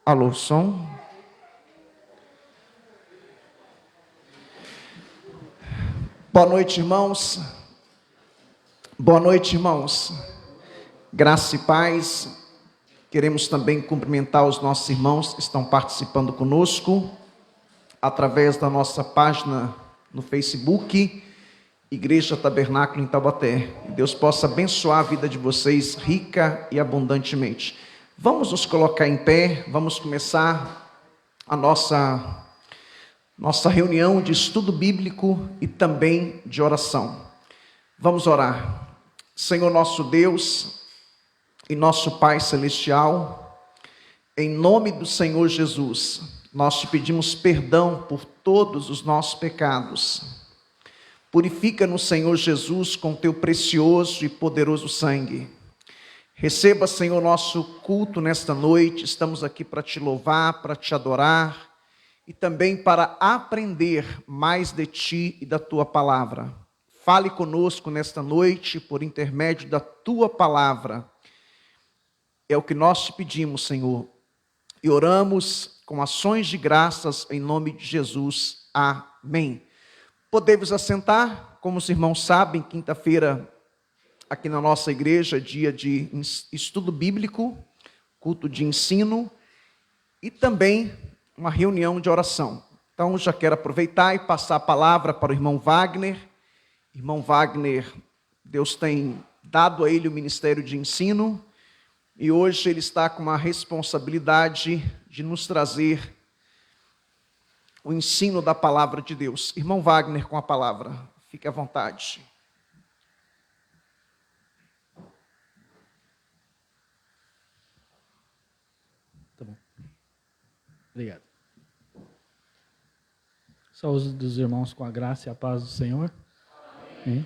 Alô, som. Boa noite, irmãos. Boa noite, irmãos. Graça e paz. Queremos também cumprimentar os nossos irmãos que estão participando conosco através da nossa página no Facebook, Igreja Tabernáculo em Taubaté. Que Deus possa abençoar a vida de vocês rica e abundantemente. Vamos nos colocar em pé, vamos começar a nossa reunião de estudo bíblico e também de oração. Vamos orar. Senhor nosso Deus e nosso Pai Celestial, em nome do Senhor Jesus, nós te pedimos perdão por todos os nossos pecados. Purifica-nos, Senhor Jesus, com teu precioso e poderoso sangue. Receba, Senhor, nosso culto nesta noite. Estamos aqui para te louvar, para te adorar e também para aprender mais de ti e da tua palavra. Fale conosco nesta noite por intermédio da tua palavra. É o que nós te pedimos, Senhor, e oramos com ações de graças em nome de Jesus. Amém. Podemos assentar, como os irmãos sabem, quinta-feira aqui na nossa igreja, dia de estudo bíblico, culto de ensino e também uma reunião de oração. Então já quero aproveitar e passar a palavra para o irmão Wagner. Irmão Wagner, Deus tem dado a ele o ministério de ensino e hoje ele está com uma responsabilidade de nos trazer o ensino da palavra de Deus. Irmão Wagner, com a palavra, fique à vontade. Tá bom. Obrigado. Saúde dos irmãos com a graça e a paz do Senhor. Amém.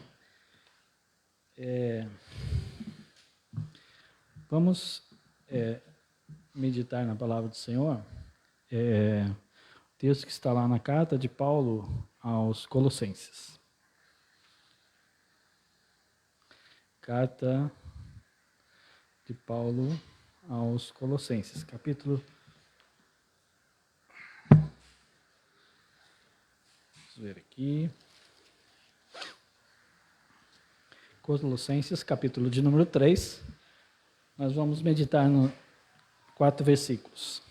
Vamos meditar na palavra do Senhor. O texto que está lá na carta de Paulo aos Colossenses. Carta de Paulo aos Colossenses, capítulo... Vamos ver aqui. Colossenses, capítulo de número 3. Nós vamos meditar no 4 versículos.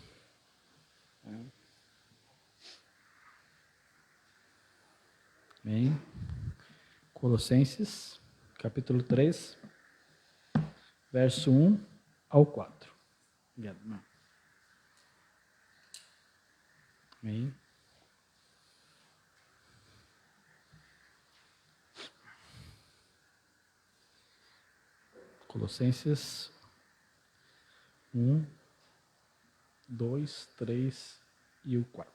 Amém. Colossenses, capítulo 3, verso 1 ao 4. Obrigado, irmão. Amém. Colossenses 1, 2, 3 e o 4.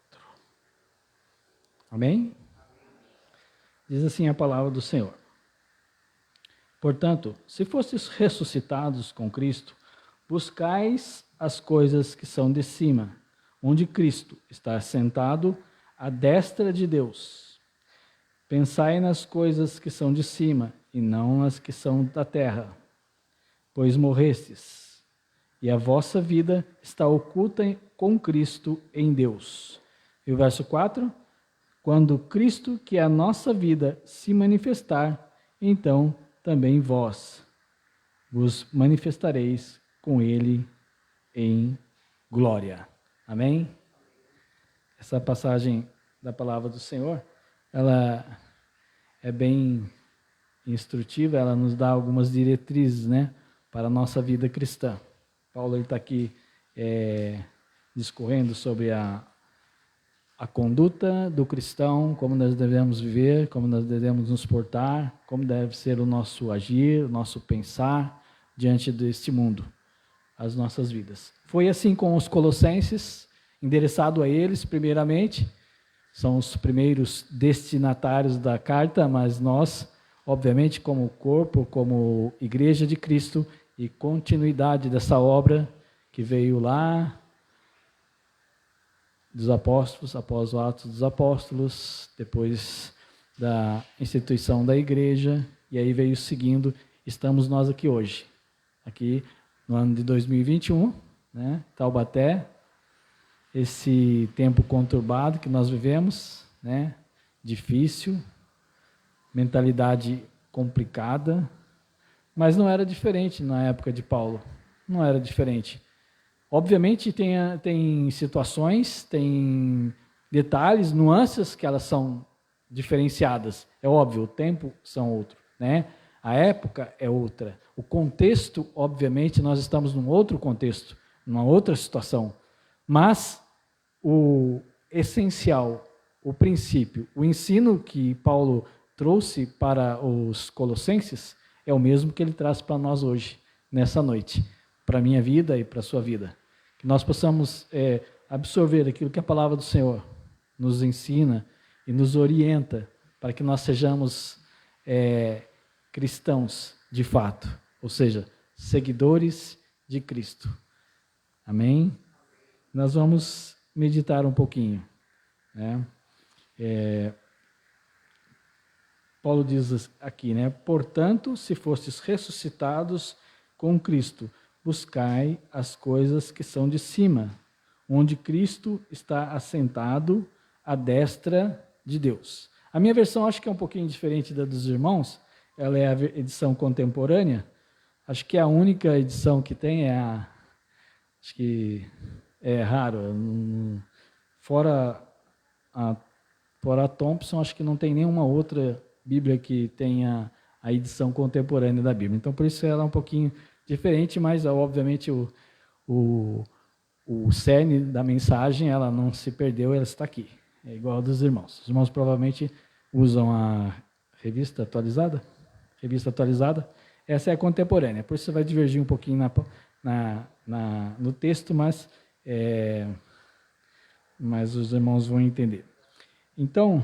Amém? Diz assim a palavra do Senhor. Portanto, se fostes ressuscitados com Cristo, buscais as coisas que são de cima, onde Cristo está sentado à destra de Deus. Pensai nas coisas que são de cima, e não nas que são da terra. Pois morrestes, e a vossa vida está oculta com Cristo em Deus. E o verso 4, quando Cristo, que é a nossa vida, se manifestar, então também vós vos manifestareis com Ele em glória. Amém? Essa passagem da palavra do Senhor, ela é bem instrutiva, ela nos dá algumas diretrizes, né, para a nossa vida cristã. Paulo está aqui discorrendo sobre a conduta do cristão, como nós devemos viver, como nós devemos nos portar, como deve ser o nosso agir, o nosso pensar diante deste mundo, as nossas vidas. Foi assim com os colossenses, endereçado a eles primeiramente, são os primeiros destinatários da carta, mas nós, obviamente, como corpo, como igreja de Cristo e continuidade dessa obra que veio lá dos apóstolos, após o Atos dos Apóstolos, depois da instituição da igreja, e aí veio seguindo, estamos nós aqui hoje, aqui no ano de 2021, né, Taubaté, esse tempo conturbado que nós vivemos, né? Difícil, mentalidade complicada, mas não era diferente na época de Paulo, não era diferente. Obviamente tem situações, tem detalhes, nuances que elas são diferenciadas. É óbvio, o tempo são outro, né? A época é outra. O contexto, obviamente, nós estamos num outro contexto, numa outra situação. Mas o essencial, o princípio, o ensino que Paulo trouxe para os colossenses é o mesmo que ele traz para nós hoje, nessa noite, para a minha vida e para a sua vida. Que nós possamos absorver aquilo que a palavra do Senhor nos ensina e nos orienta para que nós sejamos cristãos de fato, ou seja, seguidores de Cristo. Amém? Nós vamos meditar um pouquinho, né? Paulo diz aqui, né? Portanto, se fostes ressuscitados com Cristo, buscai as coisas que são de cima, onde Cristo está assentado à destra de Deus. A minha versão acho que é um pouquinho diferente da dos irmãos, ela é a edição contemporânea, acho que a única edição que tem acho que é raro, fora a Thompson, acho que não tem nenhuma outra Bíblia que tenha a edição contemporânea da Bíblia. Então, por isso ela é um pouquinho diferente, mas, obviamente, o cerne da mensagem, ela não se perdeu, ela está aqui. É igual a dos irmãos. Os irmãos provavelmente usam a revista atualizada. Essa é a contemporânea. Por isso você vai divergir um pouquinho no texto, mas os irmãos vão entender. Então,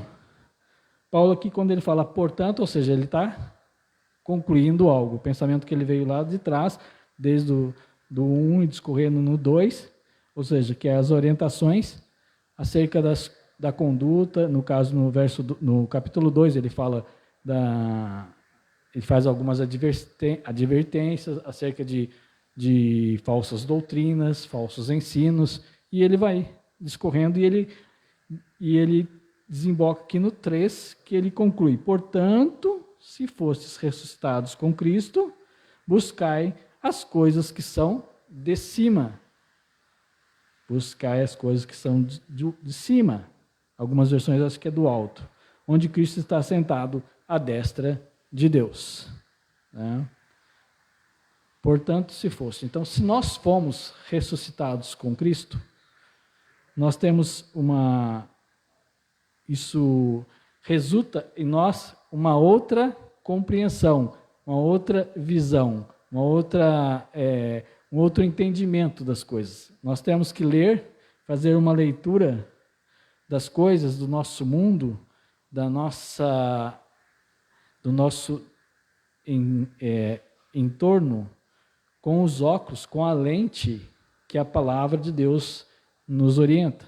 Paulo aqui, quando ele fala portanto, ou seja, ele está concluindo algo, o pensamento que ele veio lá de trás, desde do 1 e discorrendo no 2, ou seja, que é as orientações acerca da conduta, no caso, no capítulo 2, ele fala ele faz algumas advertências acerca de falsas doutrinas, falsos ensinos, e ele vai discorrendo, e ele desemboca aqui no 3, que ele conclui: portanto, se fostes ressuscitados com Cristo, buscai as coisas que são de cima. Buscai as coisas que são de cima. Algumas versões acham que é do alto. Onde Cristo está sentado à destra de Deus. Né? Portanto, se fosse. Então, se nós fomos ressuscitados com Cristo, nós temos isso resulta em nós uma outra compreensão, uma outra visão, um outro entendimento das coisas. Nós temos que fazer uma leitura das coisas do nosso mundo, do nosso entorno, com os óculos, com a lente que a palavra de Deus nos orienta.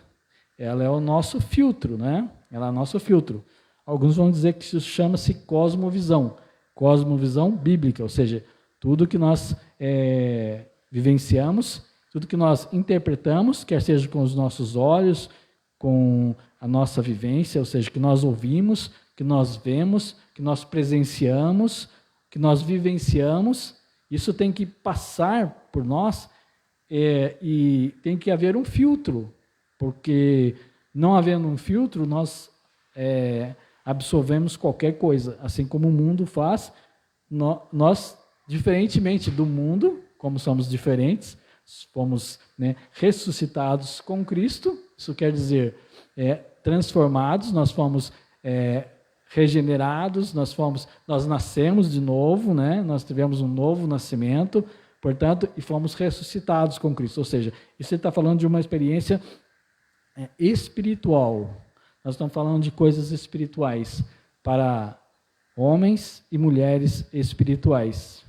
Ela é o nosso filtro, né? Ela é o nosso filtro. Alguns vão dizer que isso chama-se cosmovisão. Cosmovisão bíblica, ou seja, tudo que nós vivenciamos, tudo que nós interpretamos, quer seja com os nossos olhos, com a nossa vivência, ou seja, que nós ouvimos, que nós vemos, que nós presenciamos, que nós vivenciamos, isso tem que passar por nós e tem que haver um filtro, porque não havendo um filtro, nós absorvemos qualquer coisa, assim como o mundo faz. Nós, diferentemente do mundo, como somos diferentes, fomos ressuscitados com Cristo, isso quer dizer transformados, nós fomos regenerados, nós nascemos de novo, né? Nós tivemos um novo nascimento, portanto, e fomos ressuscitados com Cristo, ou seja, isso está falando de uma experiência espiritual. Nós estamos falando de coisas espirituais para homens e mulheres espirituais.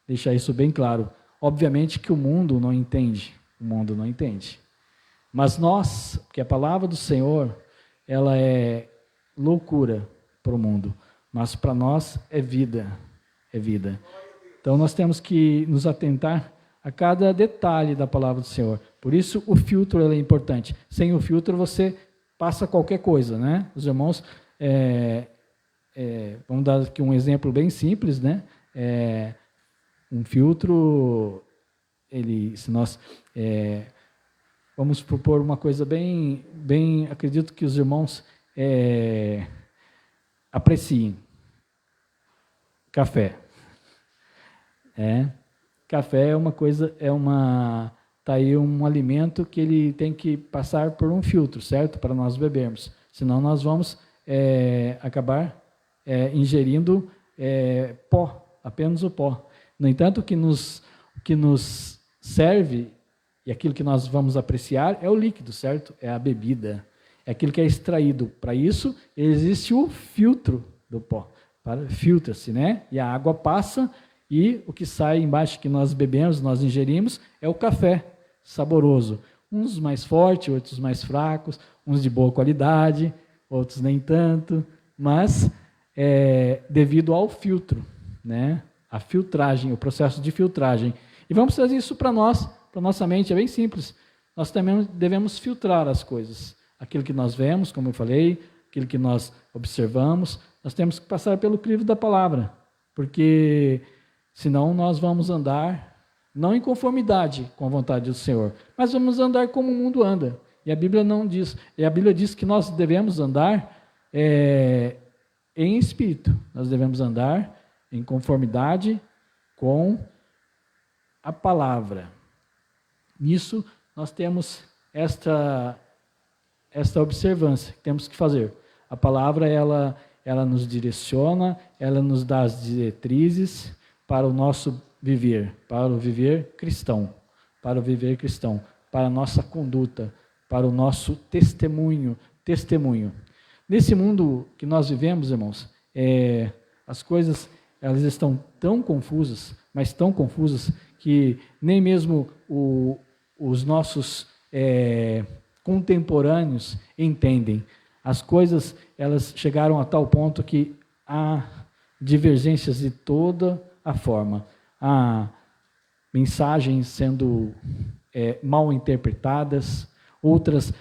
Deixar isso bem claro. Obviamente que o mundo não entende. Mas nós, porque a palavra do Senhor, ela é loucura para o mundo, mas para nós é vida. Então nós temos que nos atentar a cada detalhe da palavra do Senhor. Por isso o filtro é importante. Sem o filtro você passa qualquer coisa, né? Os irmãos, vamos dar aqui um exemplo bem simples, né? Um filtro, se nós vamos propor uma coisa bem, acredito que os irmãos apreciem. Café. Café é uma coisa, tá aí um alimento que ele tem que passar por um filtro, certo? Para nós bebermos. Senão nós vamos acabar ingerindo pó, apenas o pó. No entanto, o que nos serve e aquilo que nós vamos apreciar é o líquido, certo? É a bebida, é aquilo que é extraído. Para isso, existe o filtro do pó. Filtra-se, né? E a água passa e o que sai embaixo que nós bebemos, nós ingerimos, é o café saboroso. Uns mais fortes, outros mais fracos, uns de boa qualidade, outros nem tanto, mas devido ao filtro, né? A filtragem, o processo de filtragem. E vamos trazer isso para nós, para nossa mente, é bem simples. Nós também devemos filtrar as coisas. Aquilo que nós vemos, como eu falei, aquilo que nós observamos, nós temos que passar pelo crivo da palavra, porque senão nós vamos andar não em conformidade com a vontade do Senhor, mas vamos andar como o mundo anda. E a Bíblia não diz, e a Bíblia diz que nós devemos andar em espírito, nós devemos andar em conformidade com a palavra. Nisso nós temos esta observância que temos que fazer. A palavra ela nos direciona, ela nos dá as diretrizes para o nosso viver, para o viver cristão, para a nossa conduta, para o nosso testemunho. Nesse mundo que nós vivemos, irmãos, as coisas elas estão tão confusas, mas tão confusas, que nem mesmo os nossos contemporâneos entendem. As coisas elas chegaram a tal ponto que há divergências de toda a forma. Há mensagens sendo mal interpretadas, outras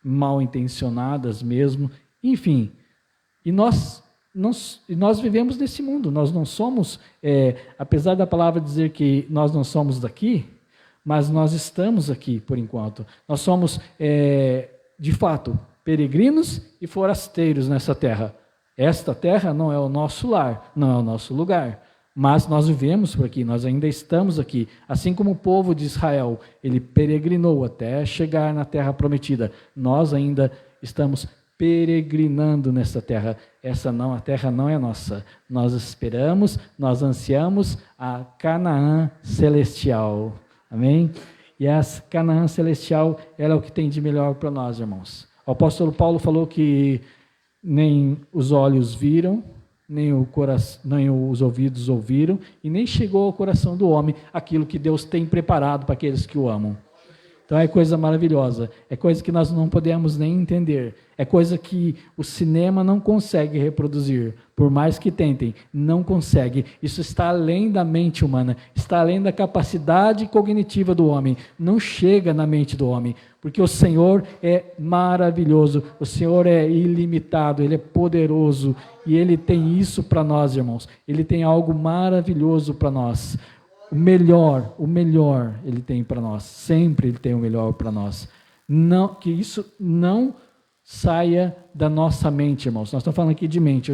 mal intencionadas mesmo, enfim. E nós vivemos nesse mundo, nós não somos, apesar da palavra dizer que nós não somos daqui, mas nós estamos aqui por enquanto. Nós somos, de fato, peregrinos e forasteiros nessa terra. Esta terra não é o nosso lar, não é o nosso lugar, mas nós vivemos por aqui, nós ainda estamos aqui. Assim como o povo de Israel, ele peregrinou até chegar na terra prometida, nós ainda estamos peregrinando nessa terra. A terra não é nossa. Nós esperamos, nós ansiamos a Canaã celestial. Amém? E essa Canaã celestial, ela é o que tem de melhor para nós, irmãos. O apóstolo Paulo falou que nem os olhos viram, nem os ouvidos ouviram, e nem chegou ao coração do homem aquilo que Deus tem preparado para aqueles que o amam. Então é coisa maravilhosa, é coisa que nós não podemos nem entender, é coisa que o cinema não consegue reproduzir, por mais que tentem, não consegue. Isso está além da mente humana, está além da capacidade cognitiva do homem, não chega na mente do homem, porque o Senhor é maravilhoso, o Senhor é ilimitado, Ele é poderoso, e Ele tem isso para nós, irmãos, Ele tem algo maravilhoso para nós. O melhor Ele tem para nós. Sempre Ele tem o melhor para nós. Não, que isso não saia da nossa mente, irmãos. Nós estamos falando aqui de mente.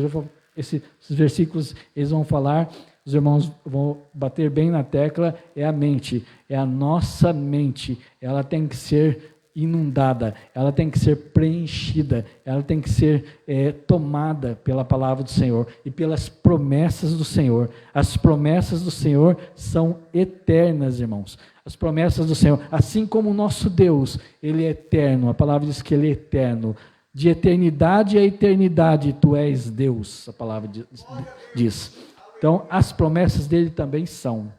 Esses versículos, eles vão falar, os irmãos vão bater bem na tecla, é a mente. É a nossa mente. Ela tem que ser inundada, ela tem que ser preenchida, ela tem que ser tomada pela palavra do Senhor e pelas promessas do Senhor. As promessas do Senhor são eternas, irmãos. As promessas do Senhor, assim como o nosso Deus, Ele é eterno, a palavra diz que Ele é eterno. De eternidade a eternidade, Tu és Deus, a palavra diz. Então, as promessas dEle também são.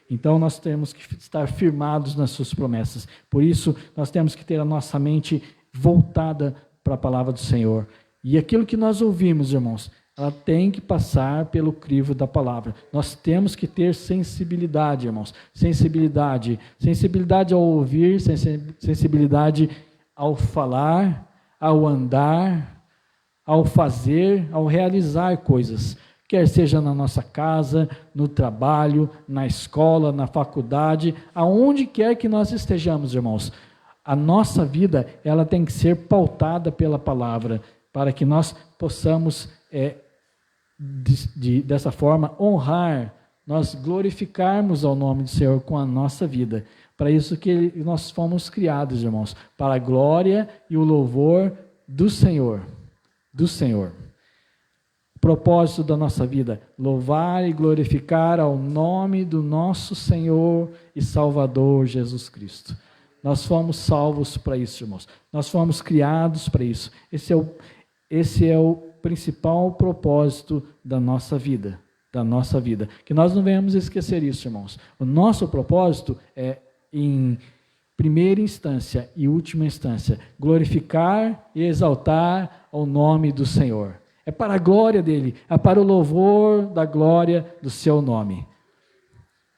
Então, nós temos que estar firmados nas suas promessas. Por isso, nós temos que ter a nossa mente voltada para a palavra do Senhor. E aquilo que nós ouvimos, irmãos, ela tem que passar pelo crivo da palavra. Nós temos que ter sensibilidade, irmãos. Sensibilidade ao ouvir, sensibilidade ao falar, ao andar, ao fazer, ao realizar coisas. Quer seja na nossa casa, no trabalho, na escola, na faculdade, aonde quer que nós estejamos, irmãos. A nossa vida, ela tem que ser pautada pela palavra, para que nós possamos, dessa forma, honrar, nós glorificarmos ao nome do Senhor com a nossa vida. Para isso que nós fomos criados, irmãos, para a glória e o louvor do Senhor. Do Senhor. O propósito da nossa vida, louvar e glorificar ao nome do nosso Senhor e Salvador Jesus Cristo. Nós fomos salvos para isso, irmãos. Nós fomos criados para isso. Esse é o principal propósito da nossa vida. Que nós não venhamos esquecer isso, irmãos. O nosso propósito é, em primeira instância e última instância, glorificar e exaltar ao nome do Senhor. É para a glória dele, é para o louvor da glória do seu nome.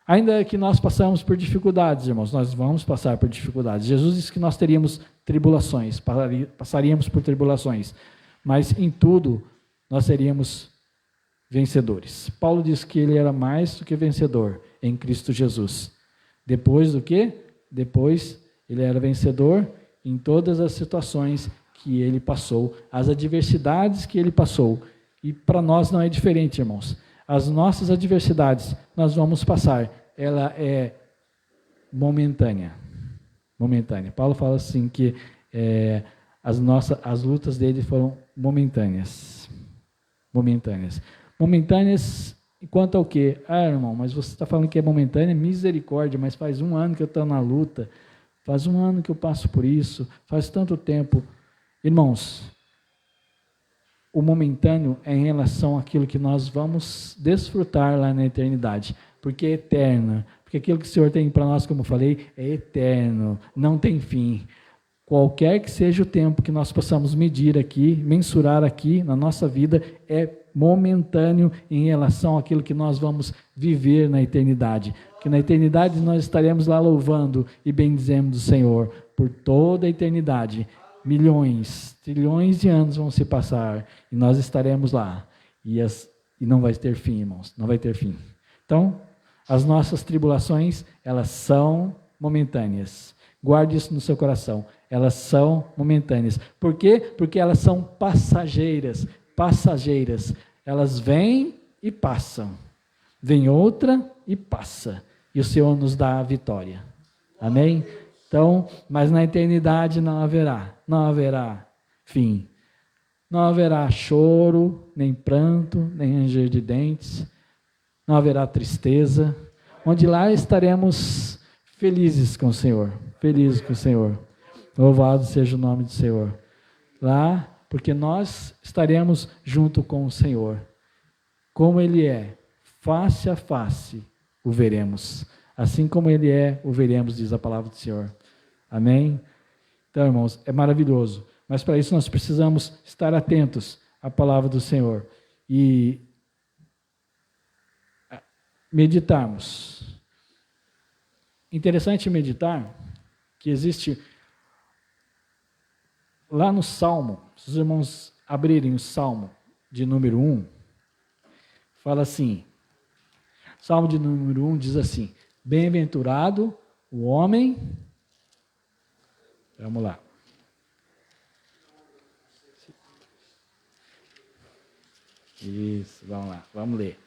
Ainda que nós passamos por dificuldades, irmãos, nós vamos passar por dificuldades. Jesus disse que nós teríamos tribulações, passaríamos por tribulações, mas em tudo nós seríamos vencedores. Paulo diz que ele era mais do que vencedor em Cristo Jesus. Depois do quê? Depois ele era vencedor em todas as situações que ele passou, as adversidades que ele passou. E para nós não é diferente, irmãos. As nossas adversidades nós vamos passar, ela é momentânea. Paulo fala assim que as lutas dele foram momentâneas. Momentâneas enquanto ao quê? Irmão, mas você está falando que é momentânea? Misericórdia, mas faz 1 ano que eu estou na luta, faz 1 ano que eu passo por isso, faz tanto tempo. Irmãos, o momentâneo é em relação àquilo que nós vamos desfrutar lá na eternidade, porque é eterno, porque aquilo que o Senhor tem para nós, como eu falei, é eterno, não tem fim. Qualquer que seja o tempo que nós possamos medir aqui, mensurar aqui na nossa vida, é momentâneo em relação àquilo que nós vamos viver na eternidade. Porque na eternidade nós estaremos lá louvando e bendizendo o Senhor por toda a eternidade. Milhões, trilhões de anos vão se passar e nós estaremos lá. E não vai ter fim, irmãos, não vai ter fim. Então, as nossas tribulações, elas são momentâneas. Guarde isso no seu coração. Elas são momentâneas. Por quê? Porque elas são passageiras. Elas vêm e passam. Vem outra e passa. E o Senhor nos dá a vitória. Amém? Então, mas na eternidade não haverá fim. Não haverá choro, nem pranto, nem ranger de dentes. Não haverá tristeza. Onde lá estaremos felizes com o Senhor. Louvado seja o nome do Senhor. Lá, porque nós estaremos junto com o Senhor. Como Ele é, face a face, o veremos. Assim como Ele é, o veremos, diz a palavra do Senhor. Amém? Então, irmãos, é maravilhoso. Mas para isso nós precisamos estar atentos à palavra do Senhor. E meditarmos. Interessante meditar que existe lá no Salmo, se os irmãos abrirem o Salmo de número 1, fala assim, Salmo de número 1 diz assim, bem-aventurado o homem, vamos lá, isso, vamos lá, vamos ler.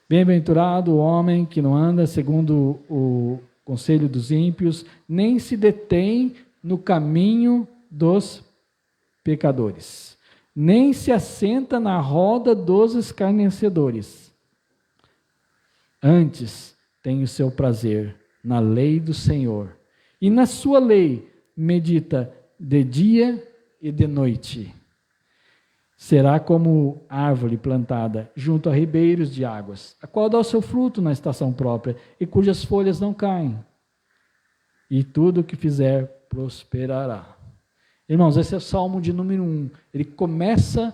Bem-aventurado o homem que não anda segundo o conselho dos ímpios, nem se detém no caminho dos pecadores, nem se assenta na roda dos escarnecedores. Antes tem o seu prazer na lei do Senhor, e na sua lei medita de dia e de noite. Será como árvore plantada junto a ribeiros de águas, a qual dá o seu fruto na estação própria, e cujas folhas não caem. E tudo o que fizer prosperará. Irmãos, esse é o Salmo de número 1. Ele começa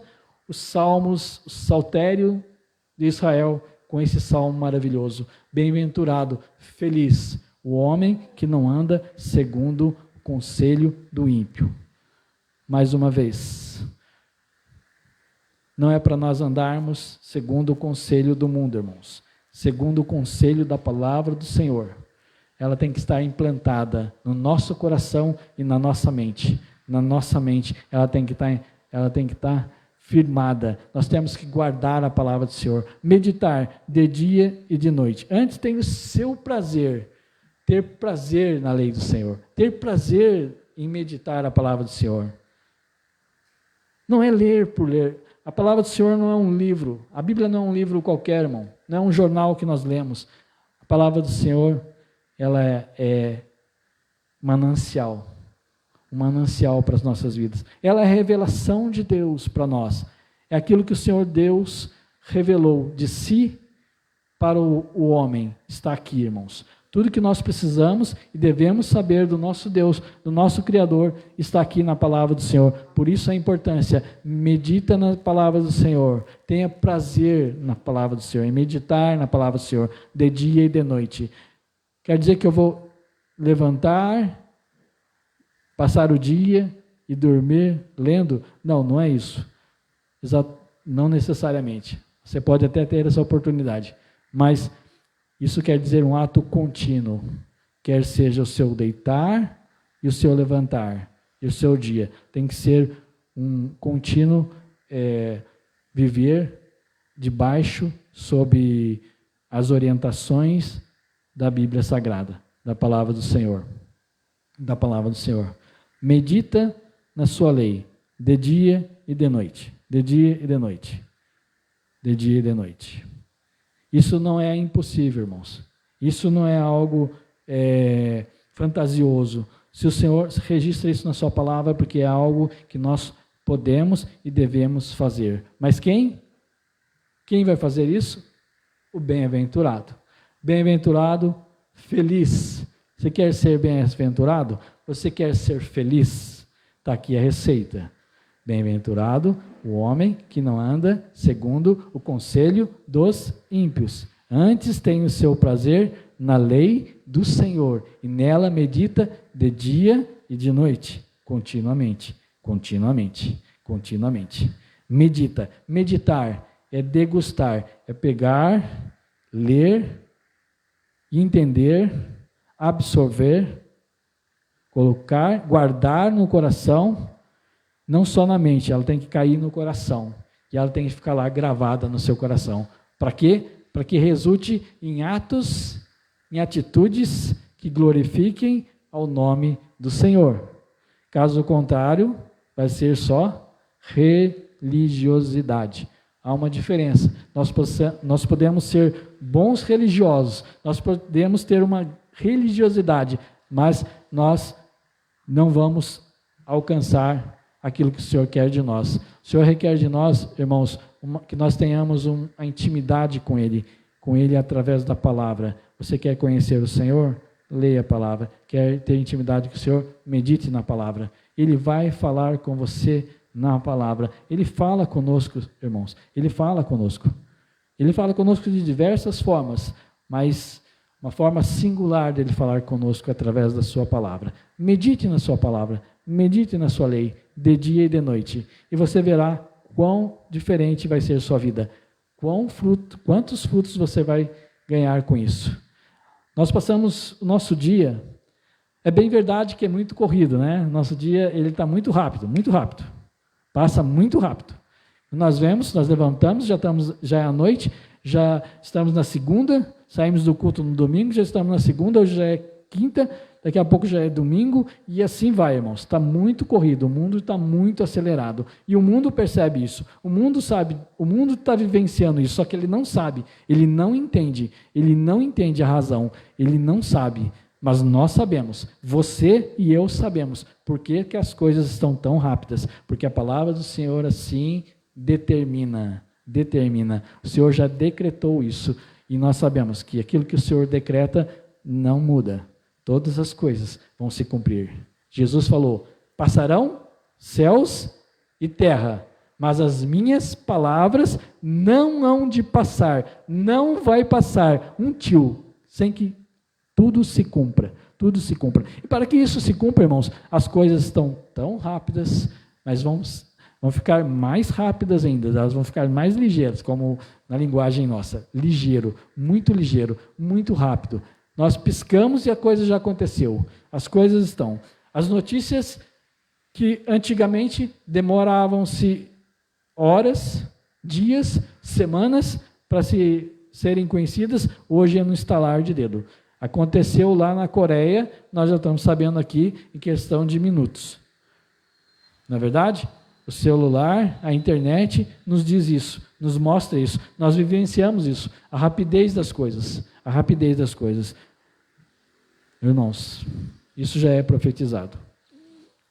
os salmos, o saltério de Israel com esse salmo maravilhoso. Bem-aventurado, feliz, o homem que não anda segundo o conselho do ímpio. Mais uma vez, não é para nós andarmos segundo o conselho do mundo, irmãos. Segundo o conselho da palavra do Senhor. Ela tem que estar implantada no nosso coração e na nossa mente. Na nossa mente, ela tem que estar firmada. Nós temos que guardar a palavra do Senhor. Meditar de dia e de noite. Antes tem o seu prazer. Ter prazer na lei do Senhor. Ter prazer em meditar a palavra do Senhor. Não é ler por ler. A palavra do Senhor não é um livro. A Bíblia não é um livro qualquer, irmão. Não é um jornal que nós lemos. A palavra do Senhor, ela é manancial. Um manancial para as nossas vidas. Ela é a revelação de Deus para nós. É aquilo que o Senhor Deus revelou de si para o homem. Está aqui, irmãos. Tudo que nós precisamos e devemos saber do nosso Deus, do nosso Criador, está aqui na palavra do Senhor. Por isso a importância, medita na palavra do Senhor, tenha prazer na palavra do Senhor, em meditar na palavra do Senhor, de dia e de noite. Quer dizer que eu vou levantar, passar o dia e dormir lendo? Não, não é isso. Não necessariamente. Você pode até ter essa oportunidade, mas isso quer dizer um ato contínuo, quer seja o seu deitar e o seu levantar, e o seu dia. Tem que ser um contínuo viver debaixo, sob as orientações da Bíblia Sagrada, da Palavra do Senhor. Da Palavra do Senhor. Medita na sua lei, de dia e de noite. De dia e de noite. De dia e de noite. Isso não é impossível, irmãos. Isso não é algo fantasioso. Se o Senhor registra isso na sua palavra, porque é algo que nós podemos e devemos fazer. Mas quem? Quem vai fazer isso? O bem-aventurado. Bem-aventurado, feliz. Você quer ser bem-aventurado? Você quer ser feliz? Está aqui a receita. Bem-aventurado o homem que não anda segundo o conselho dos ímpios. Antes tem o seu prazer na lei do Senhor, e nela medita de dia e de noite, continuamente, continuamente, continuamente. Medita. Meditar é degustar, é pegar, ler, entender, absorver, colocar, guardar no coração. Não só na mente, ela tem que cair no coração. E ela tem que ficar lá gravada no seu coração. Para quê? Para que resulte em atos, em atitudes que glorifiquem ao nome do Senhor. Caso contrário, vai ser só religiosidade. Há uma diferença. Nós podemos ser bons religiosos, nós podemos ter uma religiosidade, mas nós não vamos alcançar aquilo que o Senhor quer de nós. O Senhor requer de nós, irmãos, que nós tenhamos a intimidade com Ele através da palavra. Você quer conhecer o Senhor? Leia a palavra. Quer ter intimidade com o Senhor? Medite na palavra. Ele vai falar com você na palavra. Ele fala conosco, irmãos. Ele fala conosco. Ele fala conosco de diversas formas, mas uma forma singular dele falar conosco através da sua palavra. Medite na sua palavra. Medite na sua lei, de dia e de noite, e você verá quão diferente vai ser a sua vida, quantos frutos você vai ganhar com isso. Nós passamos o nosso dia, é bem verdade que é muito corrido, né? Nosso dia ele está muito rápido, passa muito rápido. Nós levantamos, já é à noite, já estamos na segunda, saímos do culto no domingo, já estamos na segunda, hoje já é quinta, daqui a pouco já é domingo, e assim vai, irmãos. Está muito corrido, o mundo está muito acelerado. E o mundo percebe isso. O mundo sabe, o mundo está vivenciando isso, só que ele não sabe, ele não entende a razão, ele não sabe. Mas nós sabemos, você e eu sabemos, por que as coisas estão tão rápidas. Porque a palavra do Senhor assim determina. O Senhor já decretou isso, e nós sabemos que aquilo que o Senhor decreta não muda. Todas as coisas vão se cumprir. Jesus falou, passarão céus e terra, mas as minhas palavras não hão de passar, não vai passar um tio, sem que tudo se cumpra, tudo se cumpra. E para que isso se cumpra, irmãos, as coisas estão tão rápidas, mas vão ficar mais rápidas ainda, elas vão ficar mais ligeiras, como na linguagem nossa, ligeiro, muito rápido. Nós piscamos e a coisa já aconteceu, as coisas estão. As notícias que antigamente demoravam-se horas, dias, semanas para serem conhecidas, hoje é no estalar de dedo. Aconteceu lá na Coreia, nós já estamos sabendo aqui em questão de minutos. Não é verdade? O celular, a internet nos diz isso, nos mostra isso, nós vivenciamos isso, a rapidez das coisas, Irmãos, isso já é profetizado.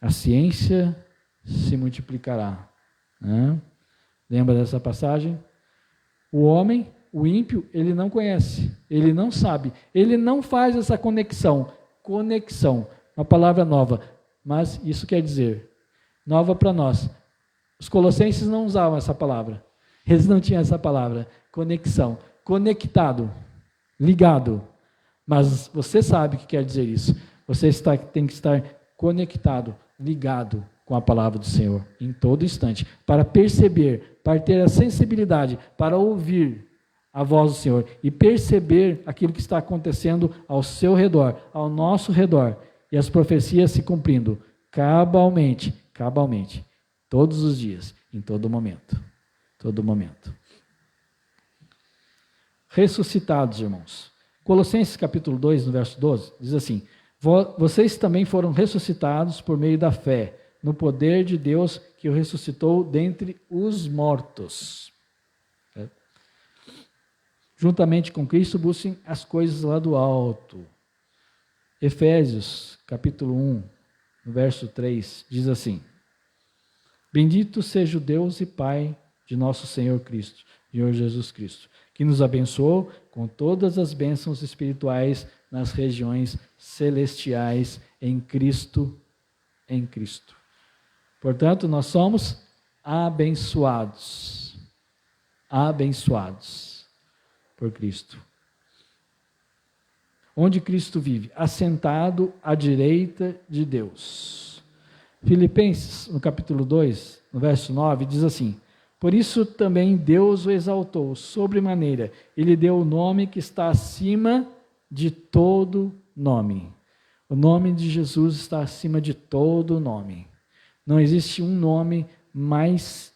A ciência se multiplicará. Né? Lembra dessa passagem? O homem, o ímpio, ele não conhece, ele não sabe, ele não faz essa conexão, uma palavra nova, mas isso quer dizer, nova para nós. Os colossenses não usavam essa palavra, eles não tinham essa palavra, conexão, conectado, ligado, mas você sabe o que quer dizer isso, você tem que estar conectado, ligado com a palavra do Senhor, em todo instante, para perceber, para ter a sensibilidade, para ouvir a voz do Senhor e perceber aquilo que está acontecendo ao seu redor, ao nosso redor, e as profecias se cumprindo cabalmente, todos os dias, em todo momento. Ressuscitados, irmãos. Colossenses capítulo 2, no verso 12, diz assim: vocês também foram ressuscitados por meio da fé, no poder de Deus que o ressuscitou dentre os mortos. Juntamente com Cristo, busquem as coisas lá do alto. Efésios, capítulo 1, no verso 3, diz assim: Bendito seja o Deus e Pai de nosso Senhor Cristo, Senhor Jesus Cristo, que nos abençoou com todas as bênçãos espirituais nas regiões celestiais em Cristo. Portanto, nós somos abençoados por Cristo. Onde Cristo vive? Assentado à direita de Deus. Filipenses, no capítulo 2, no verso 9, diz assim: Por isso também Deus o exaltou sobremaneira, e lhe deu o nome que está acima de todo nome. O nome de Jesus está acima de todo nome. Não existe um nome mais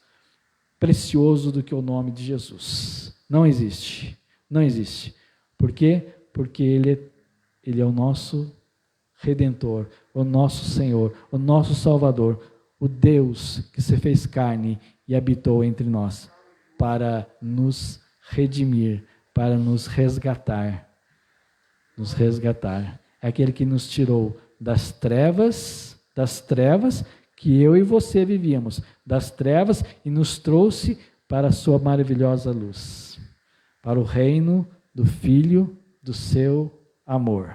precioso do que o nome de Jesus. Não existe. Por quê? Porque Ele é o nosso Redentor, o nosso Senhor, o nosso Salvador, o Deus que se fez carne e habitou entre nós para nos redimir, para nos resgatar. É aquele que nos tirou das trevas que eu e você vivíamos, das trevas, e nos trouxe para a sua maravilhosa luz, para o reino do Filho do seu amor.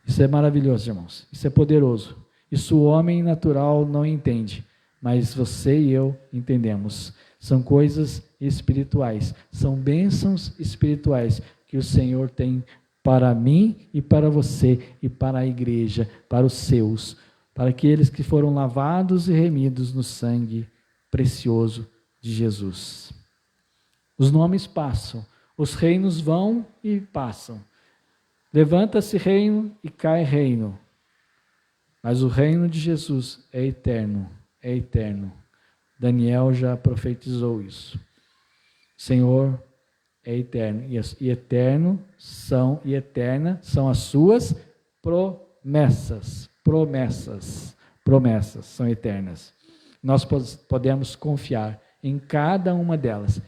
Isso é maravilhoso, irmãos. Isso é poderoso. Isso o homem natural não entende, mas você e eu entendemos. São coisas espirituais, são bênçãos espirituais que o Senhor tem para mim e para você e para a igreja, para os seus, para aqueles que foram lavados e remidos no sangue precioso de Jesus. Os nomes passam, os reinos vão e passam. Levanta-se reino e cai reino. Mas o reino de Jesus é eterno, é eterno. Daniel já profetizou isso. O Senhor é eterno, e eternas são as suas promessas. Promessas são eternas. Nós podemos confiar em cada uma delas,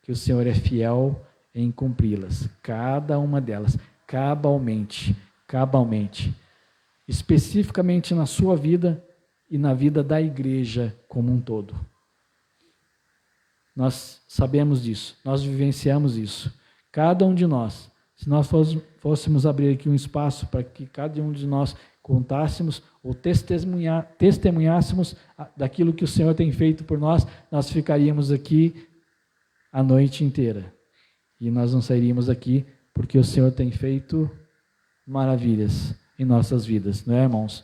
que o Senhor é fiel em cumpri-las, cada uma delas, cabalmente, especificamente na sua vida e na vida da igreja como um todo. Nós sabemos disso, nós vivenciamos isso. Cada um de nós, se nós fôssemos abrir aqui um espaço para que cada um de nós contássemos ou testemunhássemos daquilo que o Senhor tem feito por nós, nós ficaríamos aqui a noite inteira. E nós não sairíamos daqui porque o Senhor tem feito maravilhas em nossas vidas, não é, irmãos?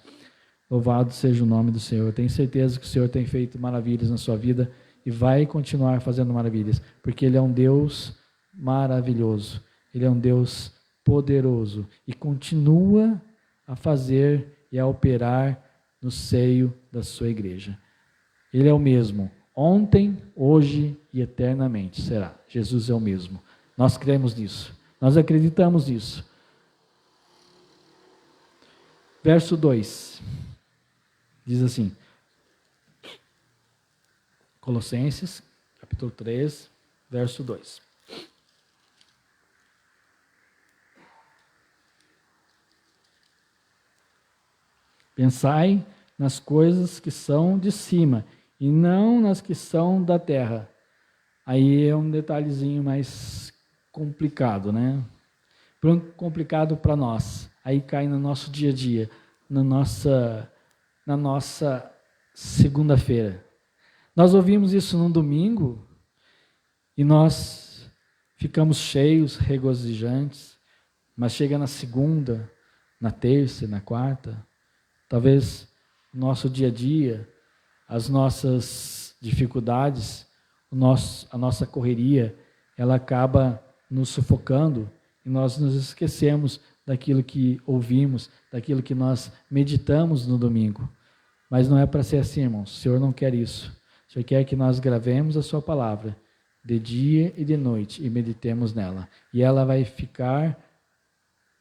Louvado seja o nome do Senhor. Eu tenho certeza que o Senhor tem feito maravilhas na sua vida e vai continuar fazendo maravilhas, porque Ele é um Deus maravilhoso, Ele é um Deus poderoso e continua a fazer e a operar no seio da sua igreja. Ele é o mesmo, ontem, hoje e eternamente será. Jesus é o mesmo. Nós cremos nisso, nós acreditamos nisso. Verso 2, diz assim, Colossenses, capítulo 3, verso 2. Pensai nas coisas que são de cima, e não nas que são da terra. Aí é um detalhezinho mais complicado, né? Complicado para nós. Aí cai no nosso dia a dia, na nossa segunda-feira. Nós ouvimos isso num domingo, e nós ficamos cheios, regozijantes, mas chega na segunda, na terça, na quarta, talvez o nosso dia a dia, as nossas dificuldades, a nossa correria, ela acaba nos sufocando e nós nos esquecemos daquilo que ouvimos, daquilo que nós meditamos no domingo. Mas não é para ser assim, irmãos. O Senhor não quer isso. O Senhor quer que nós gravemos a sua palavra de dia e de noite e meditemos nela. E ela vai ficar,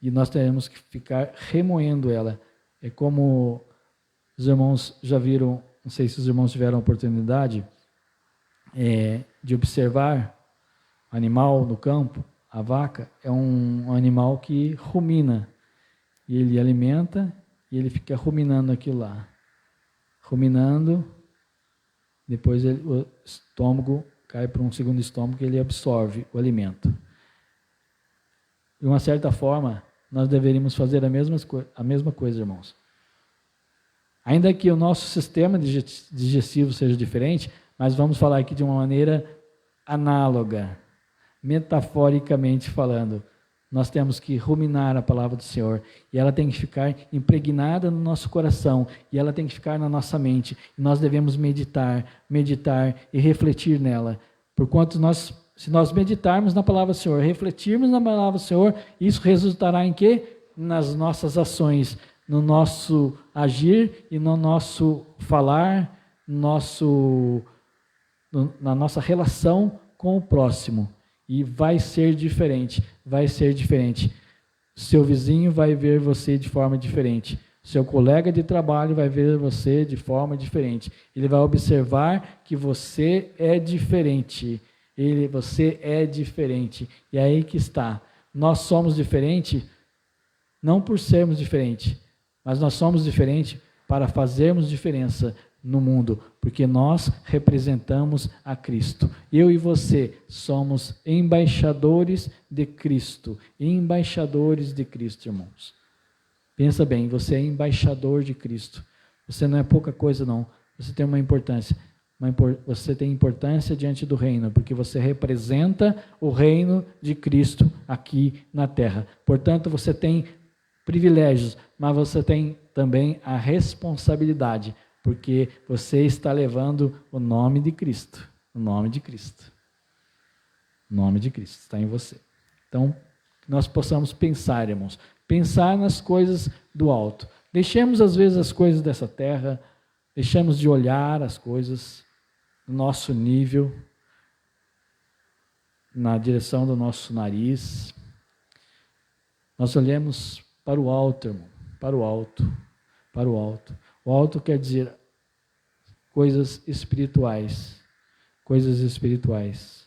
e nós teremos que ficar remoendo ela. É como os irmãos já viram, não sei se os irmãos tiveram a oportunidade de observar o animal no campo. A vaca é um animal que rumina, e ele alimenta e ele fica ruminando aquilo lá. Ruminando, depois o estômago cai para um segundo estômago e ele absorve o alimento. De uma certa forma, nós deveríamos fazer a mesma coisa, irmãos. Ainda que o nosso sistema digestivo seja diferente, mas vamos falar aqui de uma maneira análoga, metaforicamente falando. Nós temos que ruminar a palavra do Senhor, e ela tem que ficar impregnada no nosso coração, e ela tem que ficar na nossa mente. E nós devemos meditar e refletir nela. Porquanto se nós meditarmos na palavra do Senhor, refletirmos na palavra do Senhor, isso resultará em quê? Nas nossas ações, no nosso agir e no nosso falar, na nossa relação com o próximo. E vai ser diferente. Seu vizinho vai ver você de forma diferente. Seu colega de trabalho vai ver você de forma diferente. Ele vai observar que você é diferente. Você é diferente. E é aí que está. Nós somos diferentes, não por sermos diferentes, mas nós somos diferentes para fazermos diferença no mundo, porque nós representamos a Cristo. Eu e você somos embaixadores de Cristo. Embaixadores de Cristo, irmãos. Pensa bem, você é embaixador de Cristo. Você não é pouca coisa, não. Você tem uma importância. Você tem importância diante do reino, porque você representa o reino de Cristo aqui na terra. Portanto, você tem privilégios, mas você tem também a responsabilidade, porque você está levando o nome de Cristo. O nome de Cristo. O nome de Cristo está em você. Então, nós possamos pensar, irmãos. Pensar nas coisas do alto. Deixemos, às vezes, as coisas dessa terra. Deixemos de olhar as coisas no nosso nível, na direção do nosso nariz. Nós olhemos para o alto, irmão. Para o alto. Para o alto. O alto quer dizer coisas espirituais. Coisas espirituais.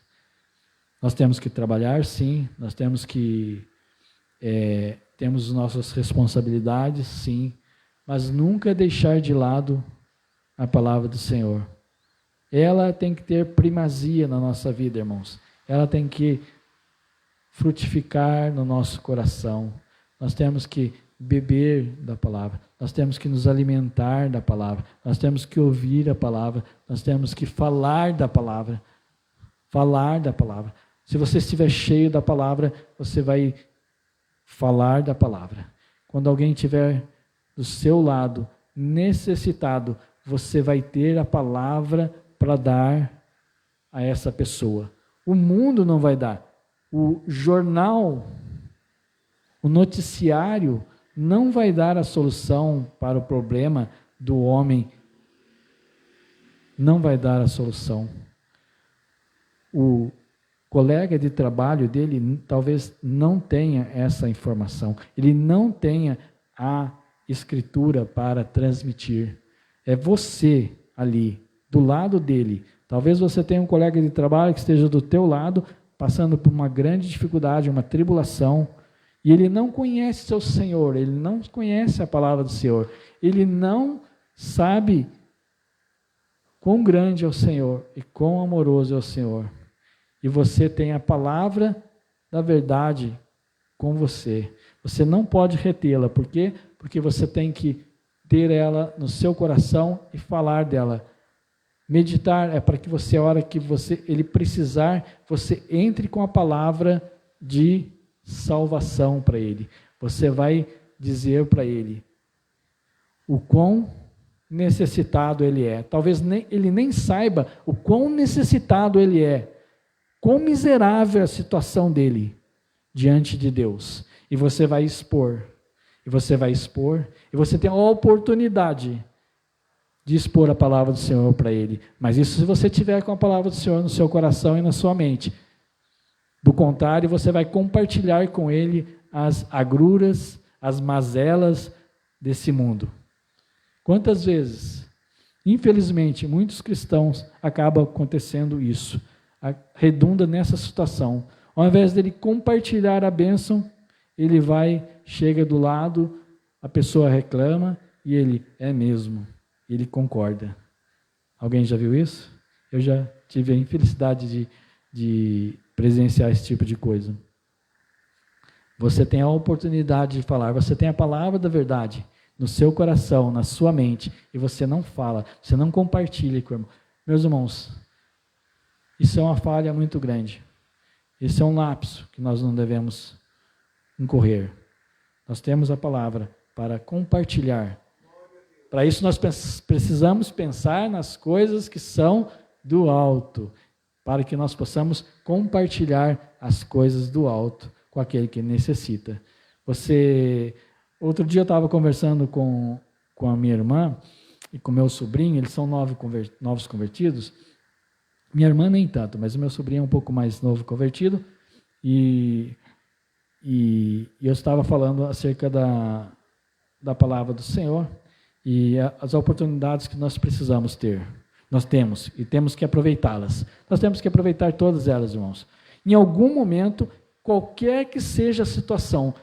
Nós temos que trabalhar, sim. Nós temos que... temos nossas responsabilidades, sim. Mas nunca deixar de lado a palavra do Senhor. Ela tem que ter primazia na nossa vida, irmãos. Ela tem que frutificar no nosso coração. Nós temos que beber da palavra, nós temos que nos alimentar da palavra, nós temos que ouvir a palavra, nós temos que falar da palavra. Falar da palavra. Se você estiver cheio da palavra, você vai falar da palavra. Quando alguém estiver do seu lado, necessitado, você vai ter a palavra para dar a essa pessoa. O mundo não vai dar. O jornal, o noticiário não vai dar a solução para o problema do homem. Não vai dar a solução. O colega de trabalho dele talvez não tenha essa informação. Ele não tenha a escritura para transmitir. É você ali, do lado dele. Talvez você tenha um colega de trabalho que esteja do teu lado, passando por uma grande dificuldade, uma tribulação, e ele não conhece seu Senhor, ele não conhece a palavra do Senhor, ele não sabe quão grande é o Senhor e quão amoroso é o Senhor. E você tem a palavra da verdade com você. Você não pode retê-la. Por quê? Porque você tem que ter ela no seu coração e falar dela. Meditar é para que você, a hora que ele precisar, você entre com a palavra de salvação para ele. Você vai dizer para ele o quão necessitado ele é. Talvez ele nem saiba o quão necessitado ele é. Quão miserável é a situação dele diante de Deus. E você vai expor. E você vai expor. E você tem a oportunidade de expor a palavra do Senhor para ele. Mas isso se você tiver com a palavra do Senhor no seu coração e na sua mente. Do contrário, você vai compartilhar com ele as agruras, as mazelas desse mundo. Quantas vezes, infelizmente, muitos cristãos acabam acontecendo isso. Redunda nessa situação. Ao invés dele compartilhar a bênção, ele chega do lado, a pessoa reclama e ele, é mesmo, ele concorda. Alguém já viu isso? Eu já tive a infelicidade de presenciar esse tipo de coisa. Você tem a oportunidade de falar, você tem a palavra da verdade no seu coração, na sua mente, e você não fala, você não compartilha com o irmão. Meus irmãos, isso é uma falha muito grande. Esse é um lapso que nós não devemos incorrer. Nós temos a palavra para compartilhar. Para isso nós precisamos pensar nas coisas que são do alto, para que nós possamos compartilhar as coisas do alto com aquele que necessita. Outro dia eu estava conversando com a minha irmã e com meu sobrinho, eles são novos convertidos. Minha irmã nem tanto, mas o meu sobrinho é um pouco mais novo convertido, e eu estava falando acerca da palavra do Senhor e as oportunidades que nós precisamos ter. Nós temos, e temos que aproveitá-las. Nós temos que aproveitar todas elas, irmãos. Em algum momento, qualquer que seja a situação,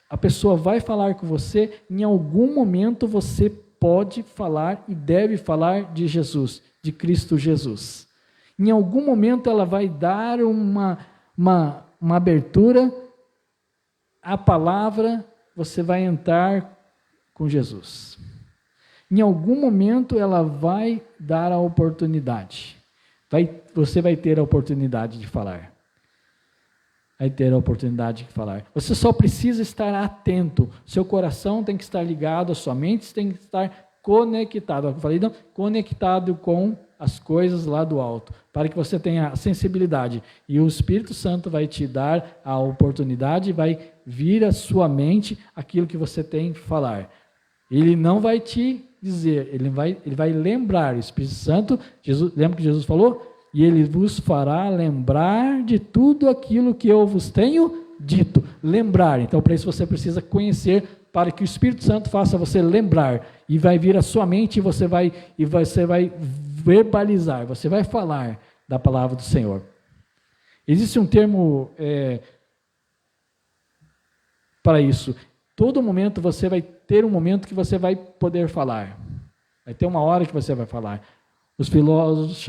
a pessoa vai falar com você, em algum momento você pode falar e deve falar de Jesus, de Cristo Jesus. Em algum momento ela vai dar uma abertura à palavra, você vai entrar com Jesus. Em algum momento ela vai dar a oportunidade. Você vai ter a oportunidade de falar. Vai ter a oportunidade de falar. Você só precisa estar atento. Seu coração tem que estar ligado, a sua mente tem que estar conectado. Eu falei, não, conectado com as coisas lá do alto, para que você tenha a sensibilidade. E o Espírito Santo vai te dar a oportunidade, vai vir à sua mente aquilo que você tem que falar. Ele não vai te dizer, ele vai lembrar. O Espírito Santo, lembra que Jesus falou? E ele vos fará lembrar de tudo aquilo que eu vos tenho dito. Lembrar. Então, para isso você precisa conhecer, para que o Espírito Santo faça você lembrar. E vai vir à sua mente e você vai verbalizar, você vai falar da palavra do Senhor. Existe um termo para isso. Todo momento você vai ter um momento que você vai poder falar. Vai ter uma hora que você vai falar. Os filósofos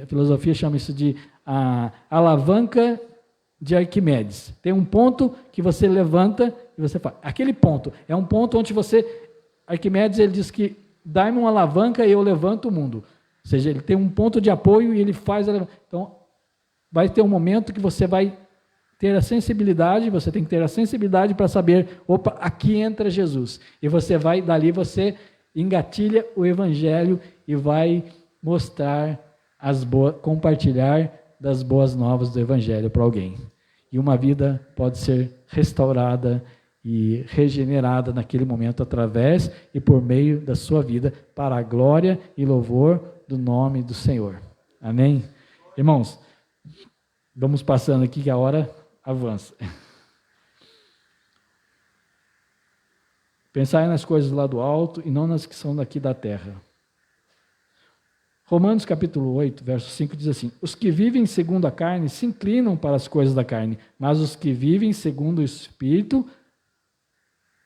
a filosofia chama isso de alavanca de Arquimedes. Tem um ponto que você levanta e você faz. Aquele ponto é um ponto onde Arquimedes, ele diz que dá-me uma alavanca e eu levanto o mundo. Ou seja, ele tem um ponto de apoio e ele faz a... Então, vai ter um momento que você vai ter a sensibilidade, você tem que ter a sensibilidade para saber, opa, aqui entra Jesus. E você vai, dali você engatilha o Evangelho e vai mostrar, compartilhar das boas novas do Evangelho para alguém. E uma vida pode ser restaurada e regenerada naquele momento através e por meio da sua vida, para a glória e louvor do nome do Senhor. Amém? Irmãos, vamos passando aqui que a hora avança. Pensai nas coisas lá do alto e não nas que são daqui da terra. Romanos capítulo 8, verso 5 diz assim: os que vivem segundo a carne se inclinam para as coisas da carne, mas os que vivem segundo o Espírito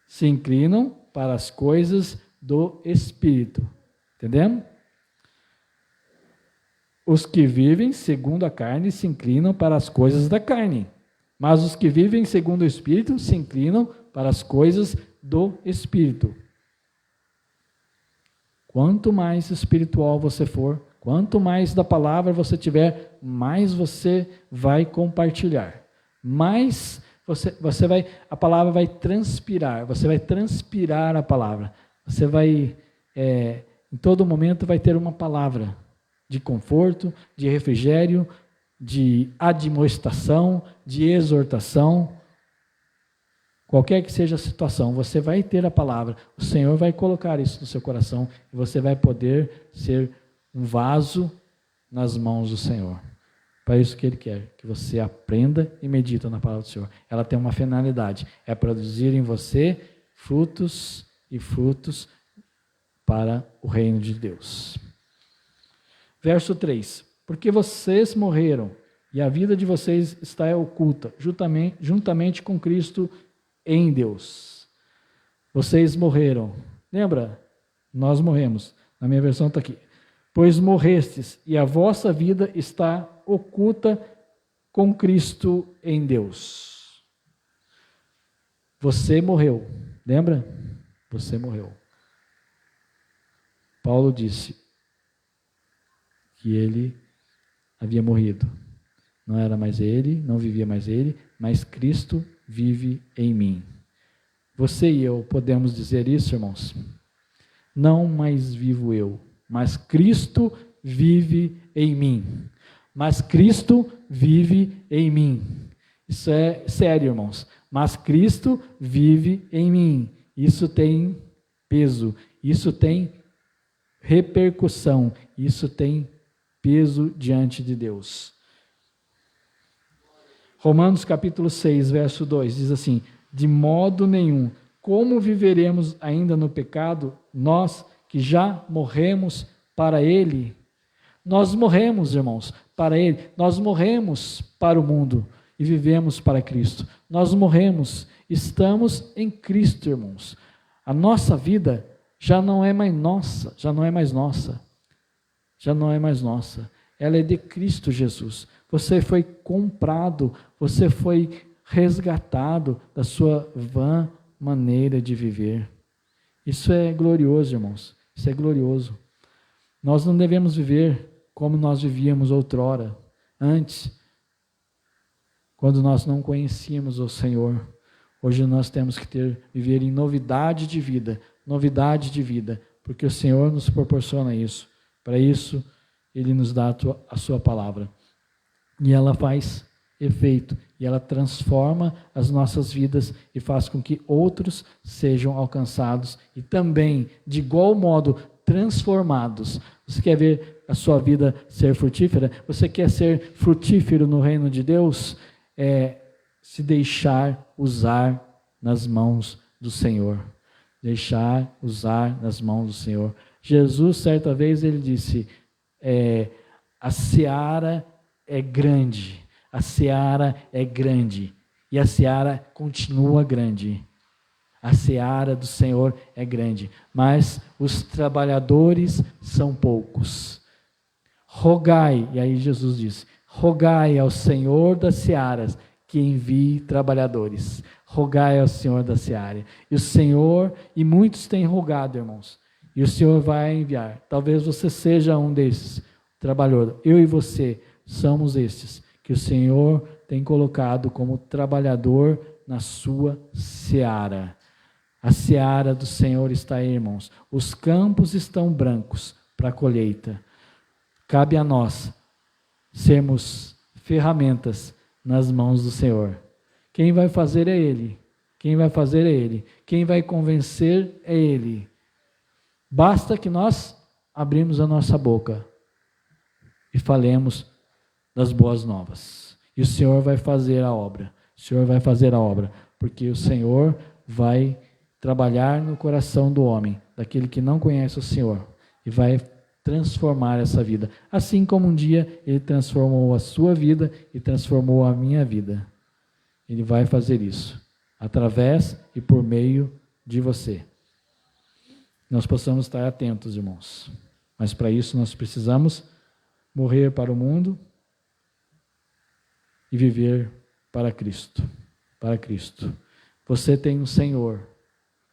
se inclinam para as coisas do Espírito. Entendemos? Os que vivem segundo a carne se inclinam para as coisas da carne, mas os que vivem segundo o Espírito se inclinam para as coisas do Espírito. Quanto mais espiritual você for, quanto mais da palavra você tiver, mais você vai compartilhar. Mais você vai, a palavra vai transpirar, você vai transpirar a palavra. Você vai, em todo momento vai ter uma palavra de conforto, de refrigério, de admoestação, de exortação. Qualquer que seja a situação, você vai ter a palavra. O Senhor vai colocar isso no seu coração e você vai poder ser um vaso nas mãos do Senhor. Para isso que Ele quer, que você aprenda e medita na palavra do Senhor. Ela tem uma finalidade, é produzir em você frutos e frutos para o reino de Deus. Verso 3. Porque vocês morreram e a vida de vocês está oculta, juntamente com Cristo em Deus. Vocês morreram. Lembra? Nós morremos. Na minha versão está aqui. Pois morrestes e a vossa vida está oculta com Cristo em Deus. Você morreu. Lembra? Você morreu. Paulo disse que ele havia morrido. Não era mais ele, não vivia mais ele, mas Cristo vive em mim. Você e eu podemos dizer isso, irmãos? Não mais vivo eu, mas Cristo vive em mim. Mas Cristo vive em mim. Isso é sério, irmãos. Mas Cristo vive em mim. Isso tem peso, isso tem repercussão, isso tem peso diante de Deus. Romanos capítulo 6, verso 2, diz assim: de modo nenhum, como viveremos ainda no pecado, nós que já morremos para ele? Nós morremos, irmãos, para ele. Nós morremos para o mundo e vivemos para Cristo. Nós morremos, estamos em Cristo, irmãos. A nossa vida já não é mais nossa, já não é mais nossa. Ela é de Cristo Jesus. Você foi comprado, você foi resgatado da sua vã maneira de viver. Isso é glorioso, irmãos. Isso é glorioso. Nós não devemos viver como nós vivíamos outrora, antes, quando nós não conhecíamos o Senhor. Hoje nós temos que viver em novidade de vida, porque o Senhor nos proporciona isso. Para isso, Ele nos dá a sua palavra. E ela faz efeito, e ela transforma as nossas vidas e faz com que outros sejam alcançados e também, de igual modo, transformados. Você quer ver a sua vida ser frutífera? Você quer ser frutífero no reino de Deus? Se deixar usar nas mãos do Senhor. Deixar usar nas mãos do Senhor. Jesus, certa vez, ele disse, a seara é grande, e a seara continua grande. A seara do Senhor é grande, mas os trabalhadores são poucos. Rogai, e aí Jesus disse, rogai ao Senhor das searas que envie trabalhadores. Rogai ao Senhor da seara. E o Senhor, e muitos têm rogado, irmãos, e o Senhor vai enviar. Talvez você seja um desses trabalhadores. Eu e você somos estes que o Senhor tem colocado como trabalhador na sua seara. A seara do Senhor está aí, irmãos. Os campos estão brancos para a colheita. Cabe a nós sermos ferramentas nas mãos do Senhor. Quem vai fazer é Ele. Quem vai fazer é Ele. Quem vai convencer é Ele. Basta que nós abrimos a nossa boca e falemos das boas novas. E o Senhor vai fazer a obra. O Senhor vai fazer a obra. Porque o Senhor vai trabalhar no coração do homem, daquele que não conhece o Senhor. E vai transformar essa vida. Assim como um dia Ele transformou a sua vida e transformou a minha vida. Ele vai fazer isso. Através e por meio de você. Nós possamos estar atentos, irmãos. Mas para isso nós precisamos morrer para o mundo e viver para Cristo. Para Cristo. Você tem um Senhor.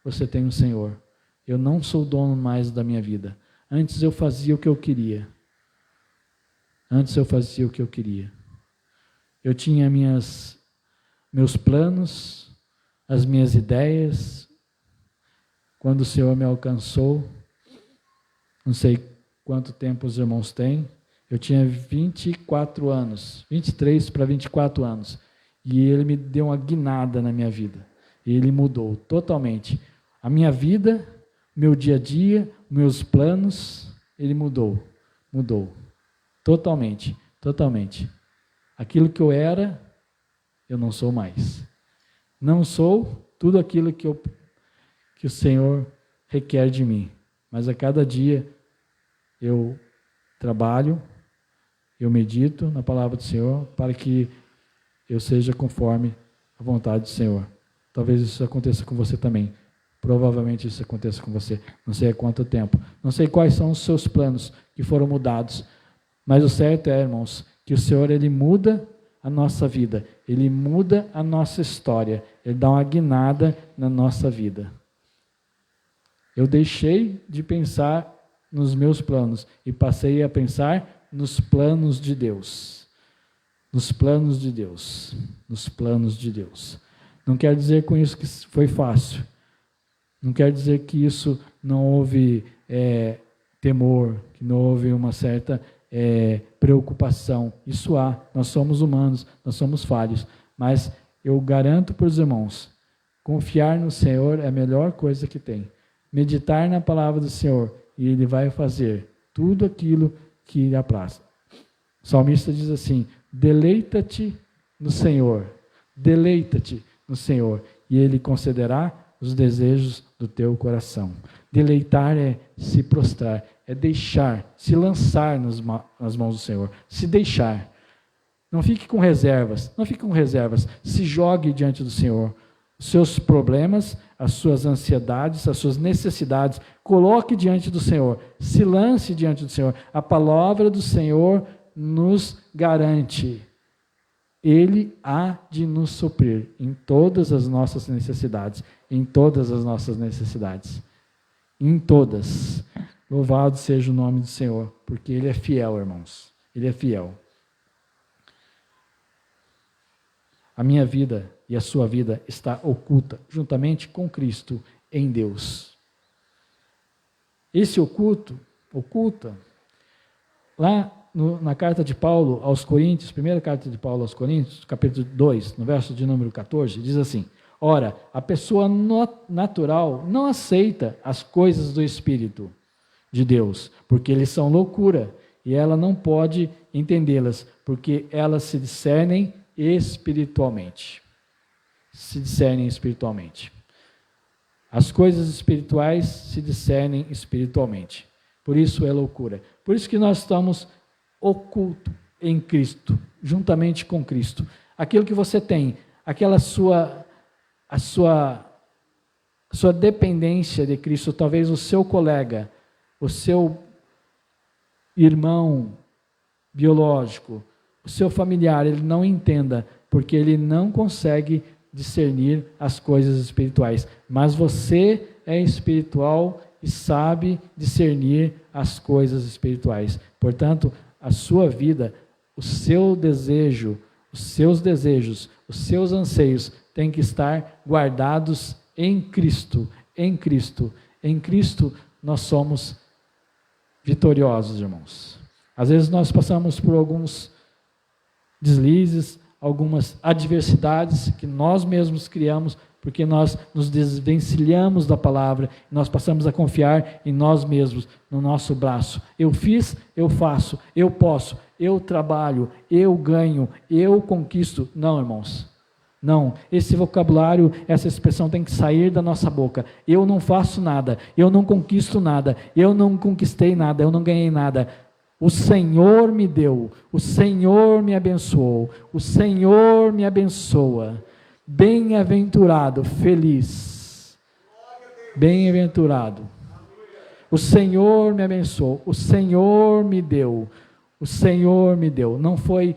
Você tem um Senhor. Eu não sou dono mais da minha vida. Antes eu fazia o que eu queria. Antes eu fazia o que eu queria. Eu tinha meus planos, as minhas ideias. Quando o Senhor me alcançou, não sei quanto tempo os irmãos têm, eu tinha 24 anos, 23 para 24 anos, e Ele me deu uma guinada na minha vida, e Ele mudou totalmente a minha vida, meu dia a dia, meus planos. Ele mudou totalmente, totalmente. Aquilo que eu era, eu não sou mais. Não sou tudo aquilo que o Senhor requer de mim. Mas a cada dia eu trabalho, eu medito na palavra do Senhor para que eu seja conforme a vontade do Senhor. Talvez isso aconteça com você também. Provavelmente isso aconteça com você. Não sei há quanto tempo. Não sei quais são os seus planos que foram mudados. Mas o certo é, irmãos, que o Senhor, Ele muda a nossa vida. Ele muda a nossa história. Ele dá uma guinada na nossa vida. Eu deixei de pensar nos meus planos e passei a pensar nos planos de Deus. Nos planos de Deus. Nos planos de Deus. Não quer dizer com isso que foi fácil. Não quer dizer que isso não houve temor, que não houve uma certa preocupação. Isso há. Nós somos humanos, nós somos falhos. Mas eu garanto para os irmãos, confiar no Senhor é a melhor coisa que tem. Meditar na palavra do Senhor e Ele vai fazer tudo aquilo que lhe apraz. O salmista diz assim: deleita-te no Senhor, deleita-te no Senhor, e Ele concederá os desejos do teu coração. Deleitar é se prostrar, é deixar, se lançar nas mãos do Senhor, se deixar. Não fique com reservas, não fique com reservas, se jogue diante do Senhor. Os seus problemas, as suas ansiedades, as suas necessidades, coloque diante do Senhor, se lance diante do Senhor. A palavra do Senhor nos garante. Ele há de nos suprir em todas as nossas necessidades, em todas as nossas necessidades, em todas. Louvado seja o nome do Senhor, porque Ele é fiel, irmãos, Ele é fiel. A minha vida e a sua vida está oculta, juntamente com Cristo, em Deus. Esse oculta, lá na carta de Paulo aos Coríntios, primeira carta de Paulo aos Coríntios, capítulo 2, no verso de número 14, diz assim: ora, a pessoa natural não aceita as coisas do Espírito de Deus, porque eles são loucura, e ela não pode entendê-las, porque elas se discernem espiritualmente. Se discernem espiritualmente. As coisas espirituais se discernem espiritualmente. Por isso é loucura. Por isso que nós estamos ocultos em Cristo, juntamente com Cristo. Aquilo que você tem, aquela a sua dependência de Cristo, talvez o seu colega, o seu irmão biológico, o seu familiar, ele não entenda porque ele não consegue discernir as coisas espirituais. Mas você é espiritual e sabe discernir as coisas espirituais. Portanto, a sua vida, o seu desejo, os seus desejos, os seus anseios têm que estar guardados em Cristo. Em Cristo. Em Cristo nós somos vitoriosos, irmãos. Às vezes nós passamos por alguns deslizes, algumas adversidades que nós mesmos criamos, porque nós nos desvencilhamos da palavra, nós passamos a confiar em nós mesmos, no nosso braço. Eu fiz, eu faço, eu posso, eu trabalho, eu ganho, eu conquisto. Não, irmãos. Não, esse vocabulário, essa expressão tem que sair da nossa boca. Eu não faço nada, eu não conquisto nada, eu não conquistei nada, eu não ganhei nada. O Senhor me deu, o Senhor me abençoou, o Senhor me abençoa. Bem-aventurado, feliz, bem-aventurado. O Senhor me abençoou, o Senhor me deu, o Senhor me deu. Não foi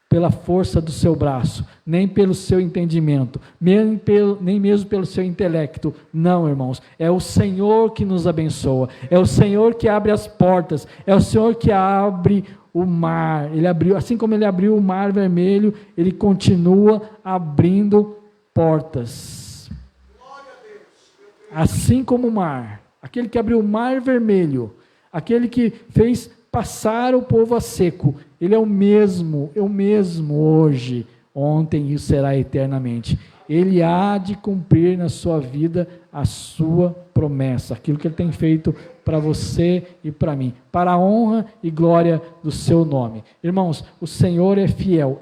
pela força do seu braço, nem pelo seu entendimento, nem mesmo pelo seu intelecto. Não, irmãos, é o Senhor que nos abençoa, é o Senhor que abre as portas, é o Senhor que abre o mar. Ele abriu, assim como ele abriu o mar vermelho, ele continua abrindo portas. Assim como o mar, aquele que abriu o mar vermelho, aquele que fez passar o povo a seco, ele é o mesmo hoje, ontem e será eternamente. Ele há de cumprir na sua vida a sua promessa, aquilo que ele tem feito para você e para mim, para a honra e glória do seu nome. Irmãos, o Senhor é fiel,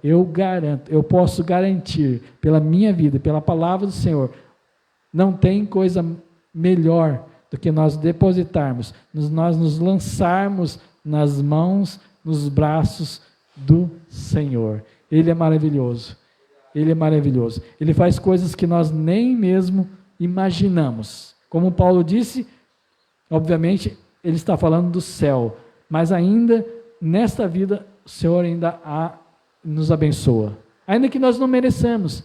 eu garanto, eu posso garantir pela minha vida, pela palavra do Senhor, não tem coisa melhor do que nós depositarmos, nós nos lançarmos nas mãos, nos braços do Senhor. Ele é maravilhoso. Ele é maravilhoso. Ele faz coisas que nós nem mesmo imaginamos. Como Paulo disse, obviamente, ele está falando do céu, mas ainda, nesta vida, o Senhor ainda nos abençoa. Ainda que nós não mereçamos,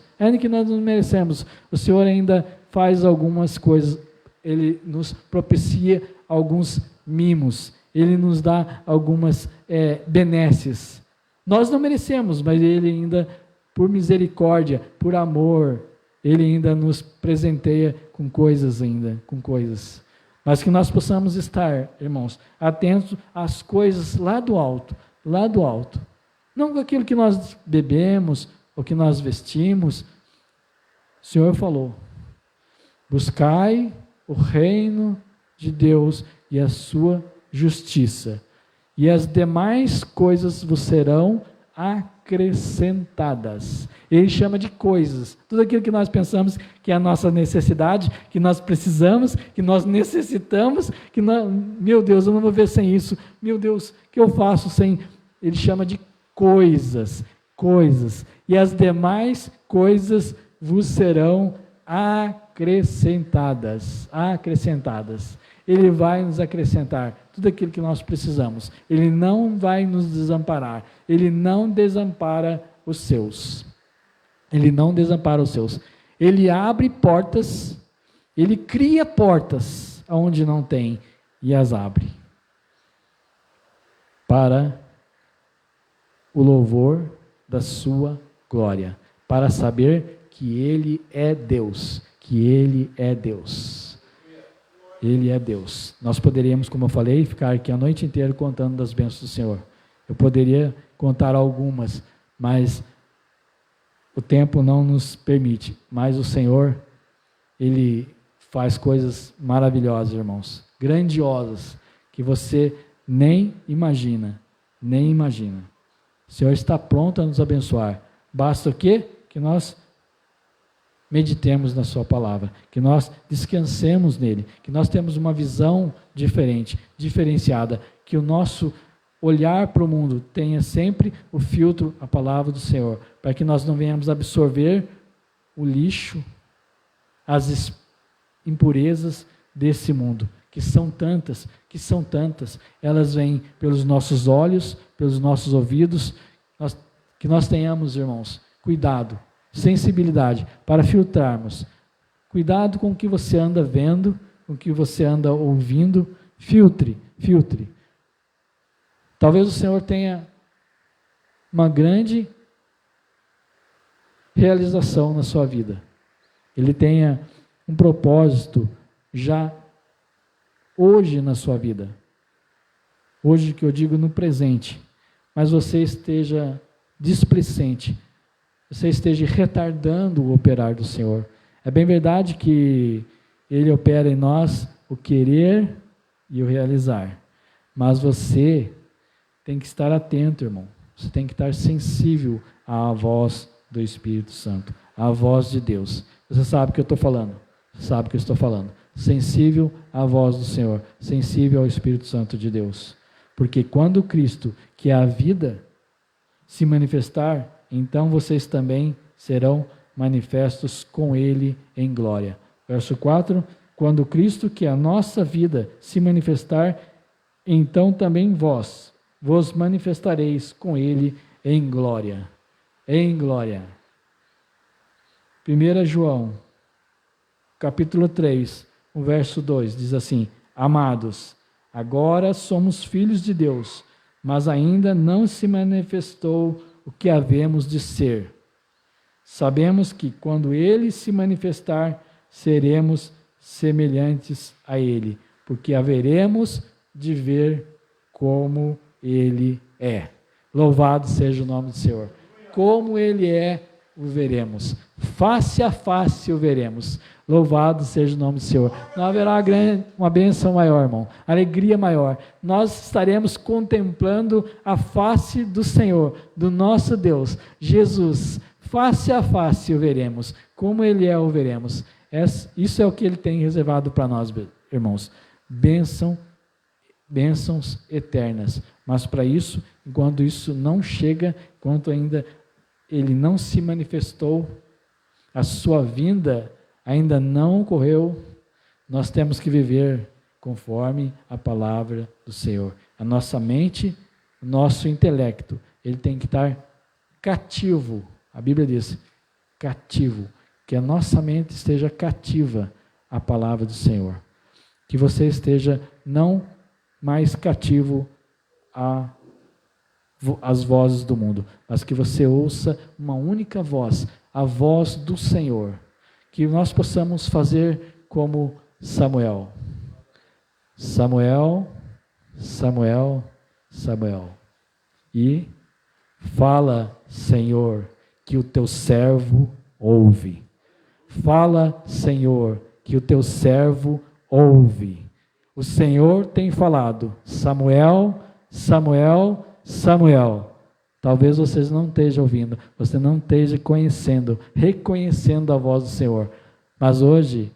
o Senhor ainda faz algumas coisas, Ele nos propicia alguns mimos, Ele nos dá algumas benesses. Nós não merecemos, mas Ele ainda, por misericórdia, por amor, Ele ainda nos presenteia com coisas. Mas que nós possamos estar, irmãos, atentos às coisas lá do alto. Não com aquilo que nós bebemos, ou que nós vestimos. O Senhor falou, buscai o reino de Deus e a sua justiça, e as demais coisas vos serão acrescentadas. Ele chama de coisas, tudo aquilo que nós pensamos que é a nossa necessidade, que nós precisamos, que nós necessitamos, meu Deus, eu não vou ver sem isso, meu Deus, o que eu faço sem? Ele chama de coisas, e as demais coisas vos serão acrescentadas. Ele vai nos acrescentar tudo aquilo que nós precisamos. Ele não vai nos desamparar. Ele não desampara os seus. Ele abre portas, ele cria portas onde não tem e as abre. Para o louvor da sua glória. Para saber que Ele é Deus. Ele é Deus. Nós poderíamos, como eu falei, ficar aqui a noite inteira contando das bênçãos do Senhor. Eu poderia contar algumas, mas o tempo não nos permite. Mas o Senhor, Ele faz coisas maravilhosas, irmãos. Grandiosas, que você nem imagina. O Senhor está pronto a nos abençoar. Basta o quê? Que nós meditemos na sua palavra, que nós descansemos nele, que nós temos uma visão diferenciada, que o nosso olhar para o mundo tenha sempre o filtro, a palavra do Senhor, para que nós não venhamos absorver o lixo, as impurezas desse mundo, que são tantas, elas vêm pelos nossos olhos, pelos nossos ouvidos, nós Que nós tenhamos, irmãos, cuidado, sensibilidade para filtrarmos. Cuidado com o que você anda vendo, com o que você anda ouvindo. Filtre. Talvez o Senhor tenha uma grande realização na sua vida. Ele tenha um propósito já hoje na sua vida. Hoje que eu digo no presente. Mas você esteja displicente. Você esteja retardando o operar do Senhor. É bem verdade que Ele opera em nós o querer e o realizar. Mas você tem que estar atento, irmão. Você tem que estar sensível à voz do Espírito Santo, à voz de Deus. Você sabe o que eu estou falando. Você sabe o que eu estou falando. Sensível à voz do Senhor. Sensível ao Espírito Santo de Deus. Porque quando Cristo, que é a vida, se manifestar, então vocês também serão manifestos com Ele em glória. Verso 4, quando Cristo, que é a nossa vida, se manifestar, então também vós vos manifestareis com Ele em glória. Em glória. 1 João, capítulo 3, o verso 2, diz assim: Amados, agora somos filhos de Deus, mas ainda não se manifestou o que havemos de ser. Sabemos que quando Ele se manifestar, seremos semelhantes a Ele, porque haveremos de ver como Ele é. Louvado seja o nome do Senhor. Como Ele é, o veremos. Face a face o veremos. Louvado seja o nome do Senhor. Não haverá uma bênção maior, irmão. Alegria maior. Nós estaremos contemplando a face do Senhor, do nosso Deus, Jesus. Face a face o veremos. Como Ele é, o veremos. Isso é o que Ele tem reservado para nós, irmãos. Bênçãos eternas. Mas para isso, enquanto isso não chega, enquanto ainda Ele não se manifestou, a sua vinda ainda não ocorreu, nós temos que viver conforme a palavra do Senhor. A nossa mente, o nosso intelecto, ele tem que estar cativo. A Bíblia diz, cativo. Que a nossa mente esteja cativa à palavra do Senhor. Que você esteja não mais cativo às vozes do mundo, mas que você ouça uma única voz, a voz do Senhor. Que nós possamos fazer como Samuel. Samuel, Samuel, Samuel. E fala, Senhor, que o teu servo ouve. Fala, Senhor, que o teu servo ouve. O Senhor tem falado, Samuel, Samuel, Samuel. Talvez vocês não estejam ouvindo, você não esteja conhecendo, reconhecendo a voz do Senhor. Mas hoje,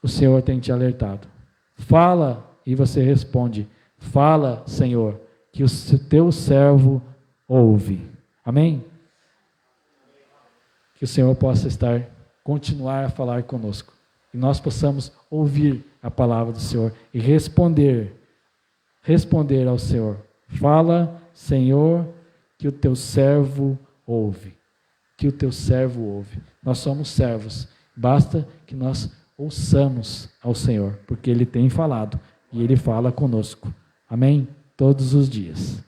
o Senhor tem te alertado. Fala e você responde. Fala, Senhor, que o teu servo ouve. Amém? Que o Senhor possa continuar a falar conosco. E nós possamos ouvir a palavra do Senhor e responder ao Senhor. Fala, Senhor, que o teu servo ouve. Que o teu servo ouve. Nós somos servos. Basta que nós ouçamos ao Senhor, porque Ele tem falado e Ele fala conosco. Amém? Todos os dias.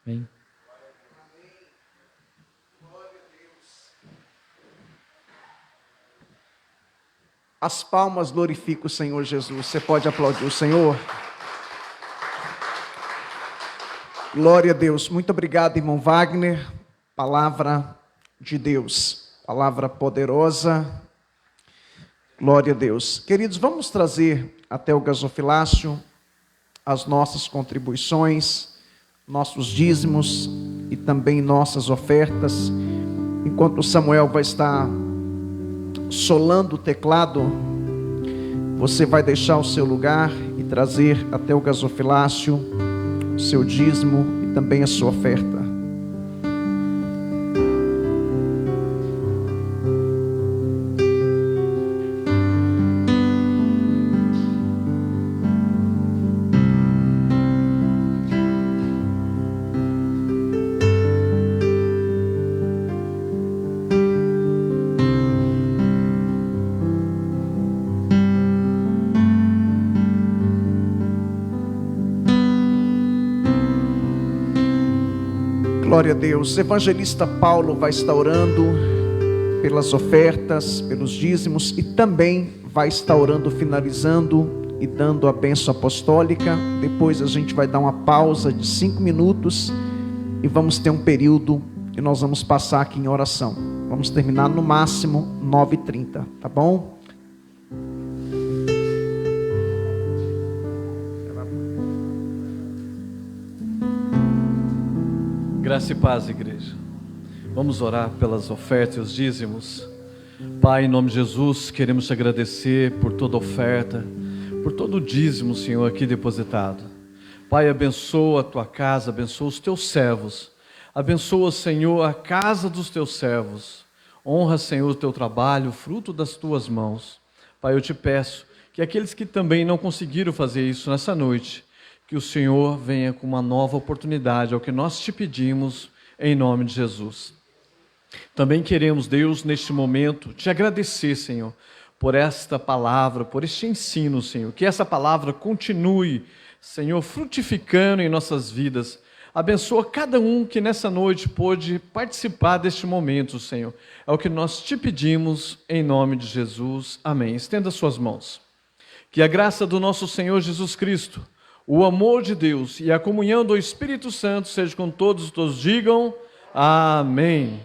Amém? As palmas glorificam o Senhor Jesus. Você pode aplaudir o Senhor? Glória a Deus. Muito obrigado, irmão Wagner. Palavra de Deus. Palavra poderosa. Glória a Deus. Queridos, vamos trazer até o gasofilácio as nossas contribuições, nossos dízimos e também nossas ofertas. Enquanto o Samuel vai estar solando o teclado, você vai deixar o seu lugar e trazer até o gasofilácio o seu dízimo e também a sua oferta. Glória a Deus. Evangelista Paulo vai estar orando pelas ofertas, pelos dízimos e também vai estar orando, finalizando e dando a bênção apostólica. Depois a gente vai dar uma pausa de 5 minutos e vamos ter um período e nós vamos passar aqui em oração. Vamos terminar no máximo 9h30, tá bom? Graça e paz, igreja. Vamos orar pelas ofertas e os dízimos. Pai, em nome de Jesus, queremos te agradecer por toda oferta, por todo o dízimo, Senhor, aqui depositado. Pai, abençoa a tua casa, abençoa os teus servos. Abençoa, Senhor, a casa dos teus servos. Honra, Senhor, o teu trabalho, fruto das tuas mãos. Pai, eu te peço que aqueles que também não conseguiram fazer isso nessa noite, que o Senhor venha com uma nova oportunidade, é o que nós te pedimos, em nome de Jesus. Também queremos, Deus, neste momento, te agradecer, Senhor, por esta palavra, por este ensino, Senhor. Que essa palavra continue, Senhor, frutificando em nossas vidas. Abençoa cada um que nessa noite pôde participar deste momento, Senhor. É o que nós te pedimos, em nome de Jesus. Amém. Estenda suas mãos. Que a graça do nosso Senhor Jesus Cristo, o amor de Deus e a comunhão do Espírito Santo seja com todos digam amém.